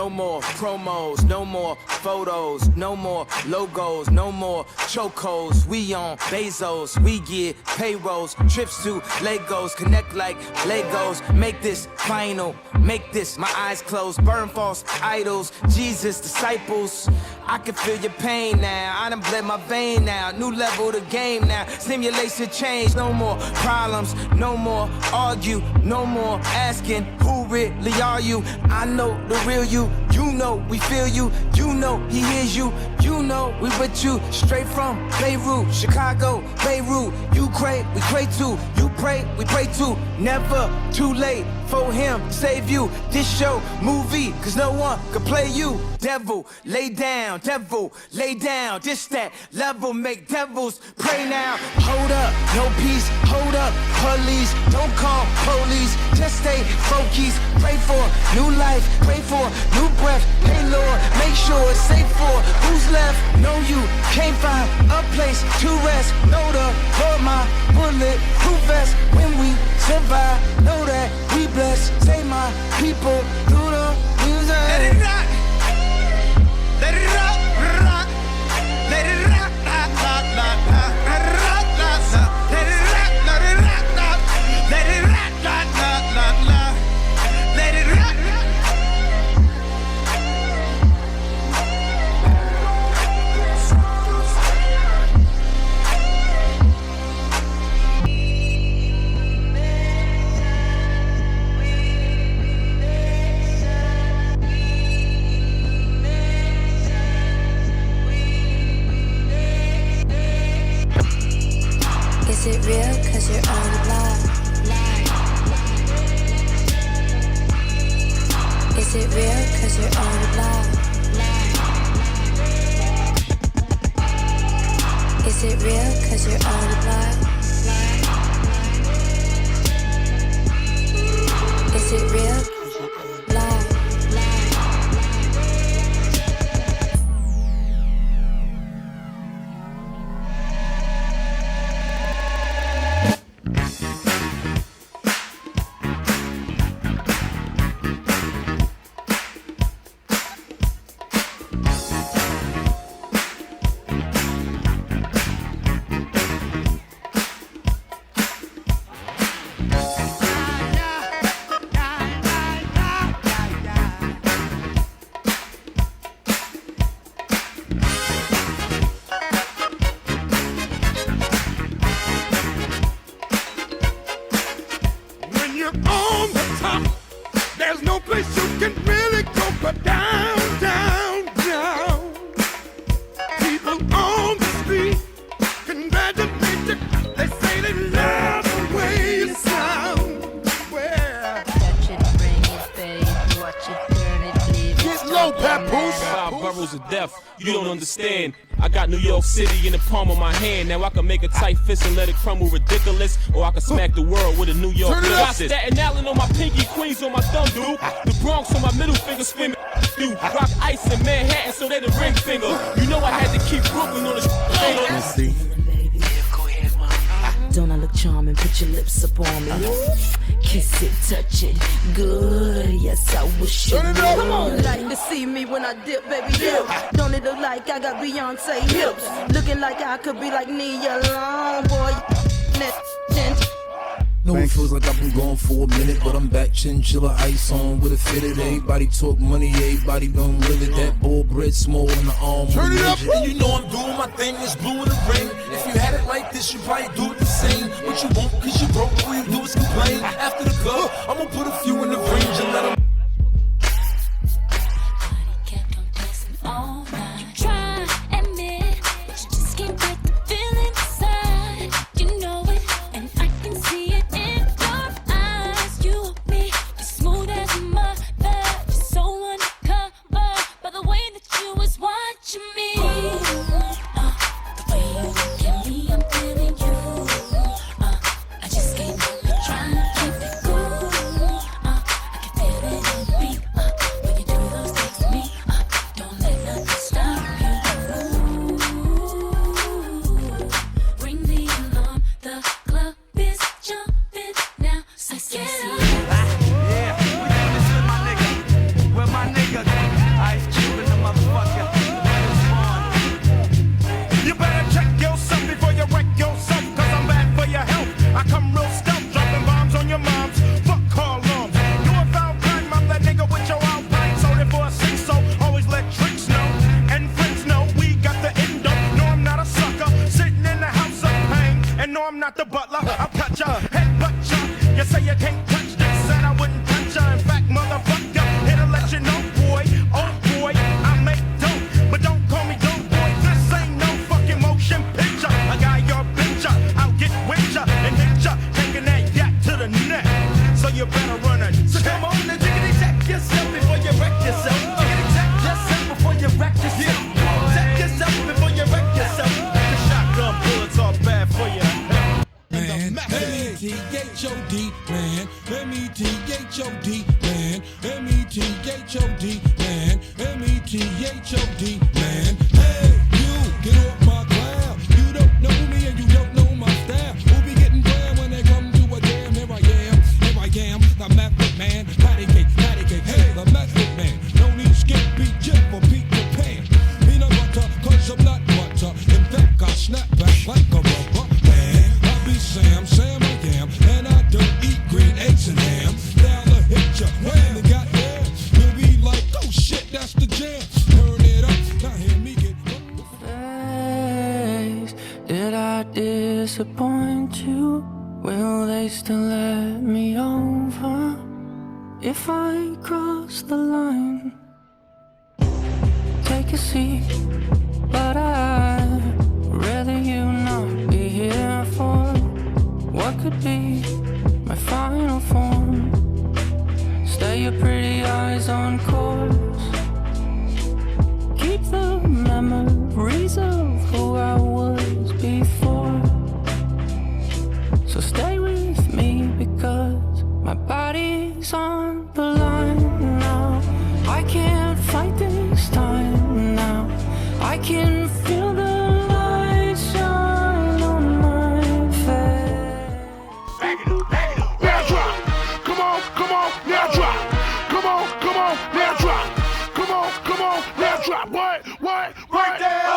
No more promos, no more photos, no more logos, no more chocos. We on Bezos, we get payrolls, trips to Legos, connect like Legos. Make this final, make this my eyes closed, burn false idols, Jesus disciples. I can feel your pain now, I done bled my vein now, new level of the game now, stimulation change, no more problems, no more argue, no more asking who really are you. I know the real you, you know we feel you, you know he hears you, you know we with you, straight from Beirut, Chicago, Beirut, you pray, we pray too, you pray, we pray too, never too late for him, save you, this show, movie, cause no one can play you, devil, lay down, this that level, make devils pray now, hold up, no peace, hold up, police, don't call police, just stay focused, pray for new life, pray for new breath, hey Lord, make sure it's safe for who's left, know you can't find a place to rest, know the Lord my bullet, proof vest, when we survive, know that we blessed, say my people through the music. Let it rock, let it rock, rock, let it rock, rock, rock, rock, rock, rock, rock, rock, let it rock, let it rock, rock, let it rock, rock, rock, rock, rock, let it rock. Is it real? Cause you're on the block. Is it real? Cause you're on the block. Is it real? Cause you're on the block. Is it real? Block. You don't understand. I got New York City in the palm of my hand. Now I can make a tight fist and let it crumble ridiculous, or I can smack the world with a New York lyricist. Staten Island on my pinky, Queens on my thumb, dude. The Bronx on my middle finger, screaming. Rock ice in Manhattan, so they the ring finger. You know I had to keep Brooklyn on the finger. Don't I look charming? Put your lips up on me. Kiss it, touch it, good. Yes, I wish you would. Come on, like to see me when I dip, baby, dip. Don't it look like I got Beyonce hips? Looking like I could be like Nia Long, boy. No, it feels like I've been gone for a minute, but I'm back, chinchilla ice on with a fitted. Everybody talk money, everybody gon' live it. That bull bread small in the arm. Turn it up. And you know I'm doing my thing, it's blue in the ring. If you had it like this, you probably do it the same. What you want, cause you broke, all you do is complain. After the club, I'ma put a few in the range and let them. I'm not the butler. I'll cut ya, headbutt ya. You say you can't touch this, said I wouldn't touch ya. In fact, motherfucker, here to let you know, boy, oh boy, I make dope, but don't call me dope boy. This ain't no fucking motion picture. I got your picture, I'll get with ya and hit ya, taking that yak to the neck. So you better run it. So come on and jiggity check yourself before you wreck yourself. Jiggity check yourself before you wreck yourself. Check yourself before you wreck yourself. The shotgun bullets are bad for you. Man, M-E-T-H-O-D, man, M-E-T-H-O-D, man, M-E-T-H-O-D, man, M-E-T-H-O-D, man. Hey, you, get off my cloud. You don't know me and you don't know my style. Who be getting down when they come to a jam? Here I am, the method man. Patty cake, hey, the method man. No need skip, beat, jip, or Peter Pan. Peanut butter, cause I'm not butter. In fact, I snap back like a rubber man. I be Sam I am, and I don't eat green eggs and ham. Now I hit ya, when they got there, you'll be like, oh shit, that's the jam. Turn it up, now hear me get Face, did I disappoint you? Will they still let me over if I cross the line? Take a seat, but I'd rather you not be here for what could be my final form. Stay your pretty eyes on course. Keep the memories of who I was before. So stay with me because my body's on the line now. I can't fight this time now. I can feel the light shine on my face. Back it up, now drop. Come on, now drop. Come on, now drop. Come on, now drop. What? Right there.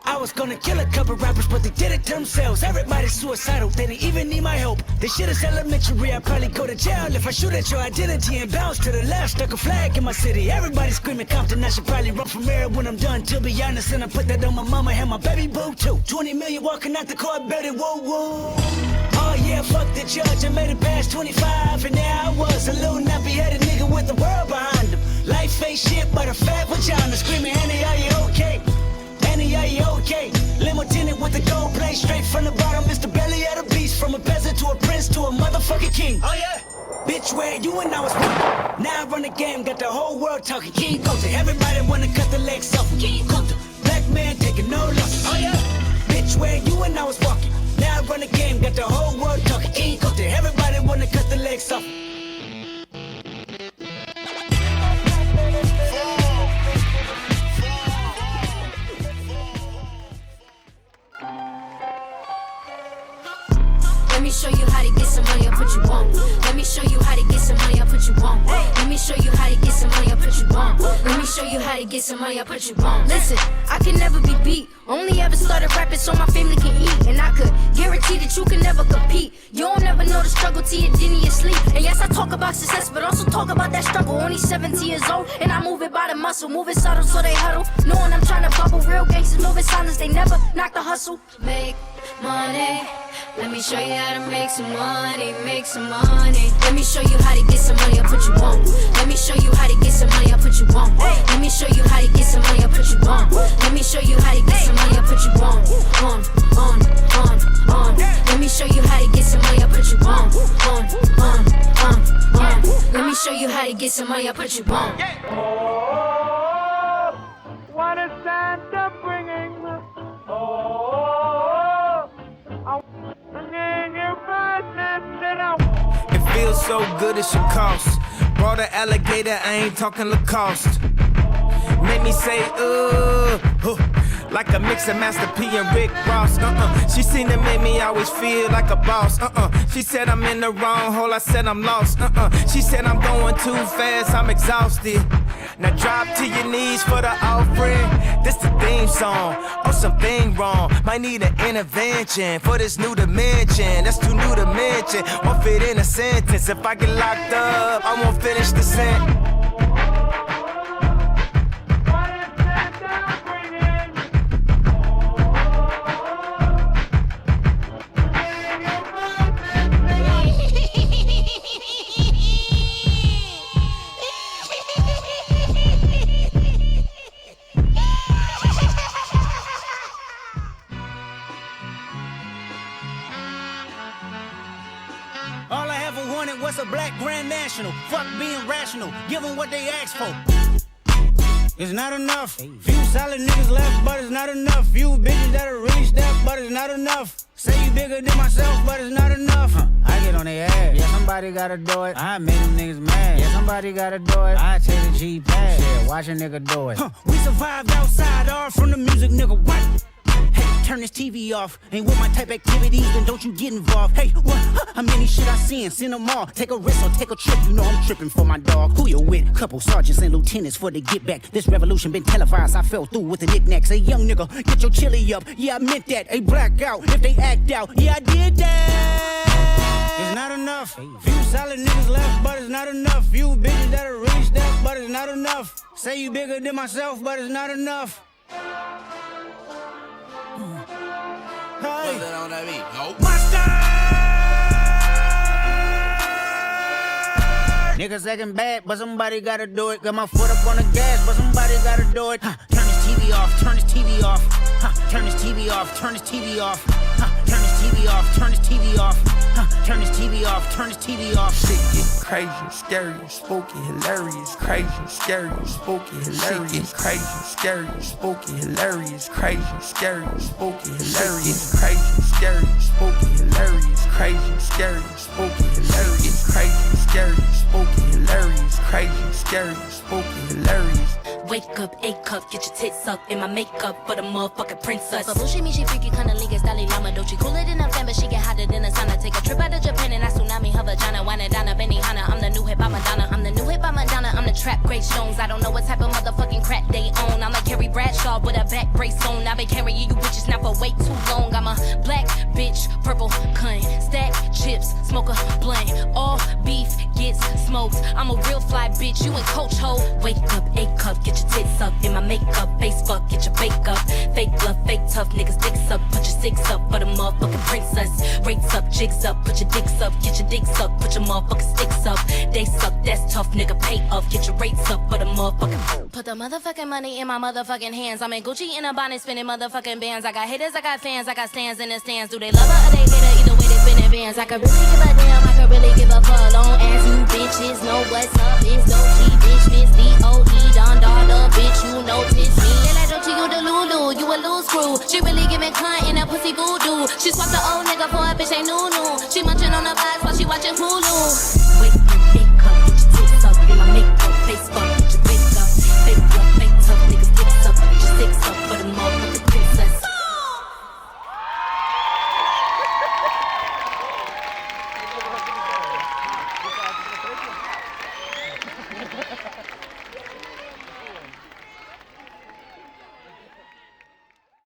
I was gonna kill a couple rappers, but they did it to themselves. Everybody's suicidal, they didn't even need my help. This shit is elementary, I'd probably go to jail if I shoot at your identity and bounce to the left. Stuck a flag in my city, everybody screaming Compton. I should probably run from here when I'm done, to be honest. And I put that on my mama and my baby boo too. 20 million walking out the court, baby, whoa, whoa. Oh yeah, fuck the judge, I made it past 25, and there I was, a little nappy-headed nigga with the world behind him. Life ain't shit but a fat vagina, screaming, Annie, are you okay? Annie, are you okay? Limo tinted with the gold plate, straight from the bottom, it's the belly of the beast. From a peasant to a prince to a motherfucking king. Oh yeah? Bitch, where you and I was walking. Now I run the game, got the whole world talking. King Coulter, everybody wanna cut the legs off. King Coulter, black man taking no losses. Oh yeah? Bitch, where you and I was walking. Now I run the game, got the whole world talking. King Coulter, everybody wanna cut the legs off. Let me show you how to get some money, I'll put you on. Let me show you how to get some money, I'll put you on. Let me show you how to get some money, I'll put you on. Let me show you how to get some money, I'll put you on. Listen, I can never be beat. Only ever started rapping so my family can eat. And I could guarantee that you can never compete. You don't ever know the struggle till you're in your sleep. And yes, I talk about success, but also talk about that struggle. Only 17 years old, and I move it by the muscle. Moving subtle so they huddle. Knowing I'm trying to bubble. Real gangsters moving silence, they never knock the hustle. Make money. Let me show you how to make some money, make some money. Let me show you how to get some money, I'll put you on. Let me show you how to get some money, I'll put you on. Let me show you how to get some money, I'll put you on. Let me show you how to get some money, I'll put you on. Let me show you how to get some money, I'll put you on. Let me show you how to get some money, I'll put you on. What is that? so good it should cost. Brought an alligator, I ain't talking Lacoste. Make me say, like a mix of Master P and Rick Ross. She seemed to make me always feel like a boss. She said I'm in the wrong hole, I said I'm lost. She said I'm going too fast, I'm exhausted. Now drop to your knees for the offering. This the theme song, oh something wrong. Might need an intervention for this new dimension. That's too new to mention, won't fit in a sentence. If I get locked up, I won't finish the sentence. All I ever wanted was a black Grand National. Fuck being rational, give them what they asked for. It's not enough. Few solid niggas left, but it's not enough. Few bitches that'll really step, but it's not enough. Say you bigger than myself, but it's not enough. I get on their ass. Yeah, somebody gotta do it. I made them niggas mad. Yeah, somebody gotta do it. I take the G-Pad. Yeah, watch a nigga do it. We survived outside, all from the music, nigga. What? Hey, turn this TV off. Ain't with my type activities, then don't you get involved. Hey, what? How many shit I seen? Seen them all. Take a risk or take a trip. You know I'm tripping for my dog. Who you with? Couple sergeants and lieutenants for the get back. This revolution been televised. I fell through with the knickknacks. Hey, young nigga, get your chili up. Yeah, I meant that. Hey, black out if they act out. Yeah, I did that. It's not enough. Few solid niggas left, but it's not enough. Few bitches that'll really step, but it's not enough. Say you bigger than myself, but it's not enough. Hey. On that beat? Nope. Niggas acting bad, but somebody gotta do it. Got my foot up on the gas, but somebody gotta do it. Turn this TV off, turn this TV off. Turn this TV off, turn this TV off. Turn this TV off, turn this TV off. Turn this TV off, turn this TV off. Shit get crazy, scary, spooky, hilarious. Crazy, scary, spooky, hilarious. Shit get crazy, scary, spooky, hilarious. Crazy, scary, spooky, hilarious. Crazy, scary, spooky, hilarious. Crazy, scary, spooky, hilarious. Crazy, scary, spooky, hilarious. Crazy, scary, spooky, hilarious. Wake up, A cup, get your tits up in my makeup for the motherfucking princess. But bullshit me, she freaky, kinda league, Dalai Lama, Dochi. Cooler than a fan, but she get hotter than a sauna. Take a trip out of Japan and I tsunami her vagina. Wine it down a Benihana. I'm the new hip hop Madonna. I'm the new hip hop Madonna. I'm the trap Grace Jones. I don't know what type of motherfucking crap they own. I'm like Carrie Bradshaw with a back brace on. I've been carrying you bitches now for way too long. I'm a black bitch, purple cunt. Stack chips, smoke a blunt. All beef gets smoked. I'm a real fly bitch, you ain't coach ho. Wake up, A cup, get your tits up in my makeup. Face fuck, get your bake up. Fake love, fake tough niggas dicks up. Put your six up for the motherfucking princess. Rates up, jigs up, put your dicks up. Get your dicks up, put your motherfucking sticks up. They suck, that's tough nigga, pay up. Get your rates up for the motherfucking. Put the motherfucking money in my motherfucking hands. I'm in Gucci in a bonnet, spinning motherfucking bands. I got haters, I got fans, I got stands in the stands. Do they love her or they hate her? Either way they spinning bands. I could really give a damn, I could really give a fuck. Long ass you bitches know what's up. It's Dochi, bitch, Miss D.O.E. Don Dada, bitch, you notice me. They like Dochi, you the Lulu, you a loose screw. She really giving cunt in a pussy voodoo. She swapped the old nigga for a bitch, ain't new. She munching on the vibes while she watching Hulu. Wake